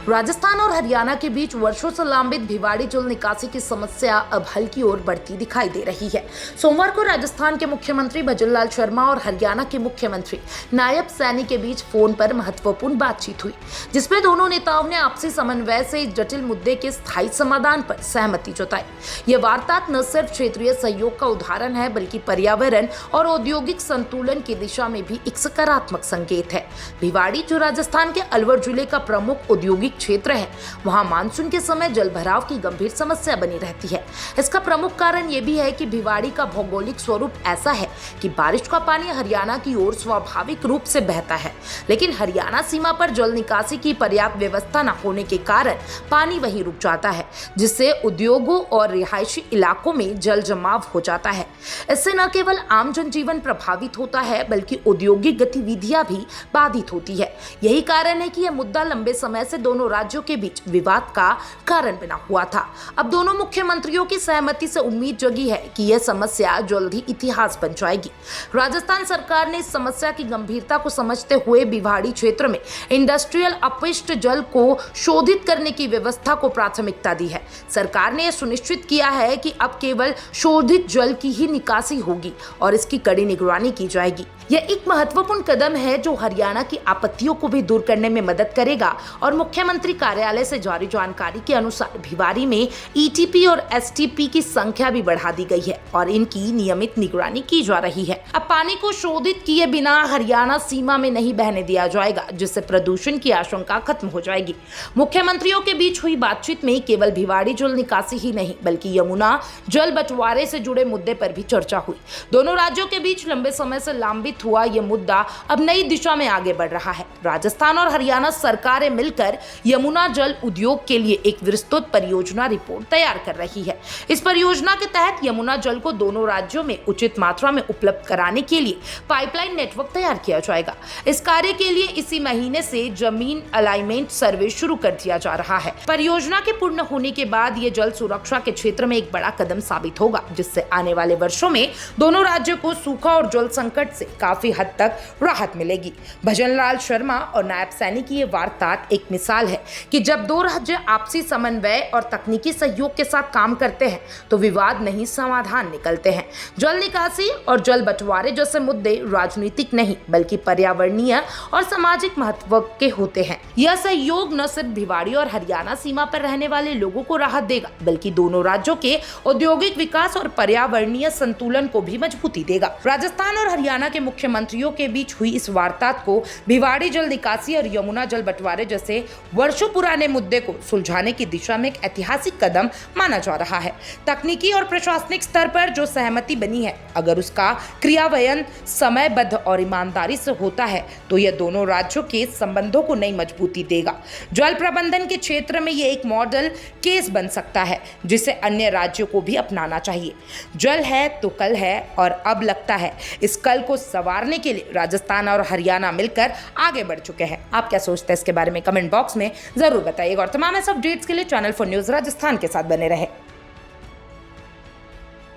राजस्थान और हरियाणा के बीच वर्षों से लंबित भिवाड़ी जल निकासी की समस्या अब हल की ओर बढ़ती दिखाई दे रही है। सोमवार को राजस्थान के मुख्यमंत्री भजनलाल शर्मा और हरियाणा के मुख्यमंत्री नायब सैनी के बीच फोन पर महत्वपूर्ण बातचीत हुई, जिसमें दोनों नेताओं ने आपसी समन्वय से इस जटिल मुद्दे के स्थायी समाधान पर सहमति जताई। ये वार्ता न सिर्फ क्षेत्रीय सहयोग का उदाहरण है, बल्कि पर्यावरण और औद्योगिक संतुलन की दिशा में भी एक सकारात्मक संकेत है। भिवाड़ी, जो राजस्थान के अलवर जिले का प्रमुख औद्योगिक क्षेत्र है, वहां मानसून के समय जलभराव की गंभीर समस्या बनी रहती है। इसका प्रमुख कारण यह भी है कि भिवाड़ी का भौगोलिक स्वरूप ऐसा है कि बारिश का पानी हरियाणा की ओर स्वाभाविक रूप से बहता है, लेकिन हरियाणा सीमा पर जल निकासी की पर्याप्त व्यवस्था न होने के कारण पानी वहीं रुक जाता है, जिससे उद्योगों और रिहायशी इलाकों में जल जमाव हो जाता है। इससे न केवल आम जनजीवन प्रभावित होता है, बल्कि औद्योगिक गतिविधियां भी बाधित होती है। यही कारण है कि यह मुद्दा लंबे समय से दोनों राज्यों के बीच विवाद का कारण बना हुआ था। अब दोनों मुख्यमंत्रियों की सहमति से उम्मीद जगी है कि यह समस्या जल्द ही इतिहास बन जाएगी। राजस्थान सरकार ने इस समस्या की गंभीरता को समझते हुए भिवाड़ी क्षेत्र में इंडस्ट्रियल अपशिष्ट जल को शोधित करने की व्यवस्था को प्राथमिकता दी है। सरकार ने यह सुनिश्चित किया है कि अब केवल शोधित जल की ही निकासी होगी और इसकी कड़ी निगरानी की जाएगी। यह एक महत्वपूर्ण कदम है जो हरियाणा की आपत्तियों को भी दूर करने में मदद करेगा और मुख्यमंत्री कार्यालय से जारी जानकारी के अनुसार भिवाड़ी में ईटीपी और एसटीपी की संख्या भी बढ़ा दी गई है और इनकी नियमित निगरानी की जा रही है। अब पानी को शोधित किए बिना हरियाणा सीमा में नहीं बहने दिया जाएगा, जिससे प्रदूषण की आशंका खत्म हो जाएगी। मुख्यमंत्रियों के बीच हुई बातचीत में केवल भिवाड़ी जल निकासी ही नहीं, बल्कि यमुना जल बंटवारे से जुड़े मुद्दे पर भी चर्चा हुई। दोनों राज्यों के बीच लंबे समय से लंबित हुआ यह मुद्दा अब नई दिशा में आगे बढ़ रहा है। राजस्थान और हरियाणा सरकारें मिलकर यमुना जल उद्योग के लिए एक विस्तृत परियोजना रिपोर्ट तैयार कर रही है। इस परियोजना के तहत यमुना जल को दोनों राज्यों में उचित मात्रा में उपलब्ध कराने के लिए पाइपलाइन नेटवर्क तैयार किया जाएगा। इस कार्य के लिए इसी महीने से जमीन अलाइनमेंट सर्वे शुरू कर दिया जा रहा है। परियोजना के पूर्ण होने के बाद ये जल सुरक्षा के क्षेत्र में एक बड़ा कदम साबित होगा, जिससे आने वाले वर्षों में दोनों राज्यों को सूखा और जल संकट से काफी हद तक राहत मिलेगी। भजनलाल शर्मा और नायब सैनी की ये वार्ता एक मिसाल है कि जब दो राज्य आपसी समन्वय और तकनीकी सहयोग के साथ काम करते हैं तो विवाद नहीं, समाधान निकलते हैं। जल निकासी और जल बंटवारे जैसे मुद्दे राजनीतिक नहीं, बल्कि पर्यावरणीय और सामाजिक महत्व के होते हैं। यह सहयोग न सिर्फ भिवाड़ी और हरियाणा सीमा पर रहने वाले लोगों को राहत देगा, बल्कि दोनों राज्यों के औद्योगिक विकास और पर्यावरणीय संतुलन को भी मजबूती देगा। राजस्थान और हरियाणा के मुख्यमंत्रियों के बीच हुई इस वार्ता को भिवाड़ी जल निकासी और यमुना जल बंटवारे जैसे वर्षों पुराने मुद्दे को सुलझाने की दिशा में एक ऐतिहासिक कदम माना जा रहा है। तकनीकी और प्रशासनिक स्तर पर जो सहमति बनी है, अगर उसका क्रियान्वयन समयबद्ध और ईमानदारी से होता है तो यह दोनों राज्यों के संबंधों को नई मजबूती देगा। जल प्रबंधन के क्षेत्र में यह एक मॉडल केस बन सकता है, जिसे अन्य राज्यों को भी अपनाना चाहिए। जल है तो कल है, और अब लगता है इस कल को संवारने के लिए राजस्थान और हरियाणा मिलकर आगे बढ़ चुके हैं। आप क्या सोचते हैं इसके बारे में कमेंट बॉक्स में जरूर बताइएगा और तमाम ऐसे अपडेट्स के लिए चैनल 4 न्यूज़ राजस्थान के साथ बने रहे।